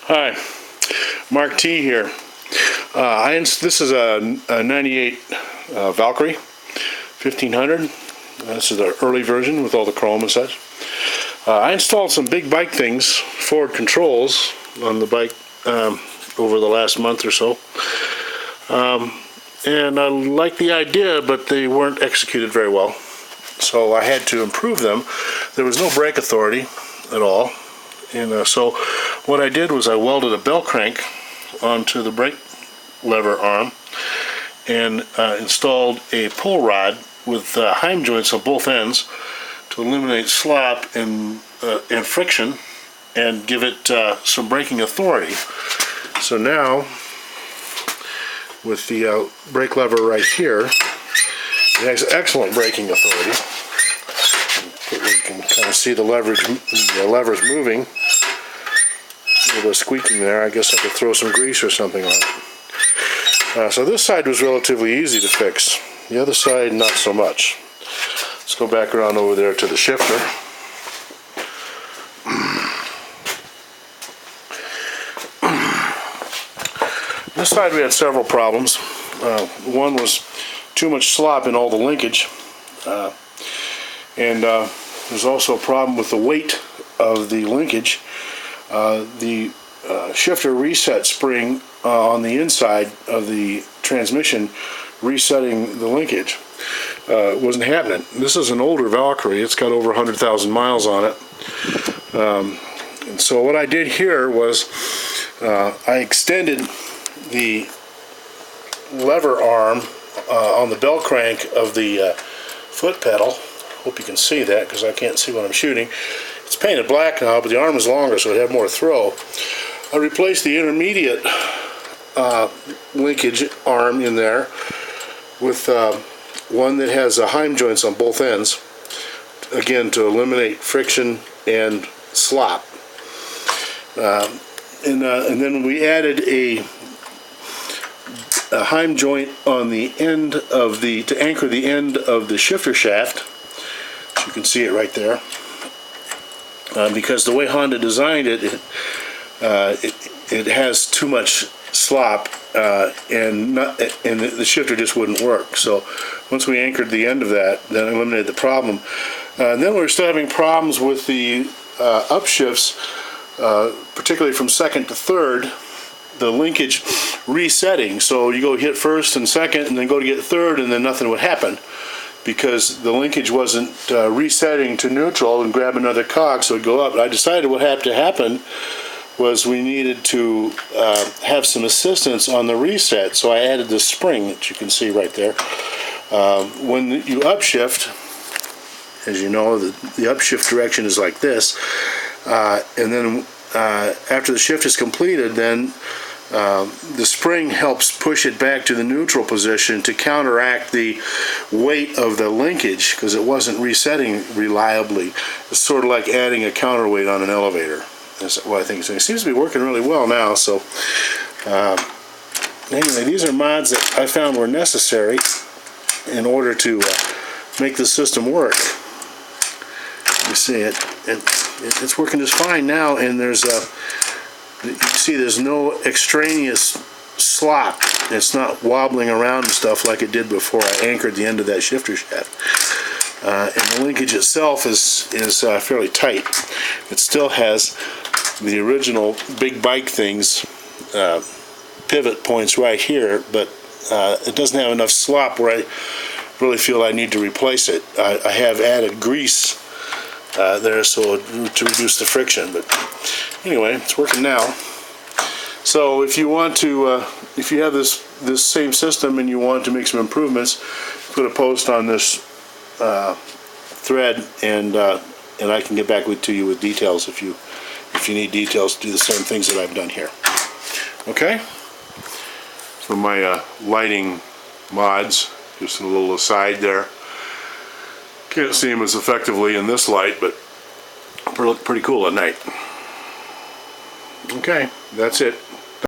Hi, Mark T here. This is a 98 Valkyrie 1500. This is the early version with all the chrome and such. I installed some big bike things, forward controls on the bike over the last month or so. And I liked the idea, but they weren't executed very well. So I had to improve them. There was no brake authority at all. And so what I did was I welded a bell crank onto the brake lever arm and installed a pull rod with Heim joints on both ends to eliminate slop and friction and give it some braking authority. So now with the brake lever right here, it has excellent braking authority. You can kind of see the levers moving. A little bit of squeaking there. I guess I could throw some grease or something on it. So this side was relatively easy to fix. The other side, not so much. Let's go back around over there to the shifter. This side we had several problems. One was too much slop in all the linkage. And there's also a problem with the weight of the linkage. The shifter reset spring on the inside of the transmission resetting the linkage wasn't happening. This is an older Valkyrie. It's got over 100,000 miles on it. And so what I did here was I extended the lever arm on the bell crank of the foot pedal. Hope you can see that because I can't see what I'm shooting. It's painted black now, but the arm is longer, so it had more throw. I replaced the intermediate linkage arm in there with one that has Heim joints on both ends, again to eliminate friction and slop. And then we added a Heim joint on the end of to anchor the end of the shifter shaft. You can see it right there. Because the way Honda designed it, it has too much slop, and the shifter just wouldn't work. So once we anchored the end of that, that eliminated the problem. And then we were still having problems with the upshifts, particularly from second to third, the linkage resetting. So you go hit first and second, and then go to get third, and then nothing would happen, because the linkage wasn't resetting to neutral and grab another cog so it would go up. I decided what had to happen was we needed to have some assistance on the reset, so I added this spring that you can see right there. When you upshift, as you know, the upshift direction is like this, and then after the shift is completed, then the spring helps push it back to the neutral position to counteract the weight of the linkage, because it wasn't resetting reliably. It's sort of like adding a counterweight on an elevator. That's what I think. So it seems to be working really well now. So anyway, these are mods that I found were necessary in order to make the system work. You see it, it's working just fine now, and there's you can see there's no extraneous slop. It's not wobbling around and stuff like it did before I anchored the end of that shifter shaft. And the linkage itself is fairly tight. It still has the original big bike things pivot points right here, but it doesn't have enough slop where I really feel I need to replace it. I have added grease there so to reduce the friction, but anyway, it's working now. So if you want to, if you have this same system and you want to make some improvements, put a post on this thread, and I can get back to you with details if you need details to do the same things that I've done here. Okay. So my lighting mods, just a little aside there. Can't see them as effectively in this light, but they look pretty cool at night. Okay, that's it.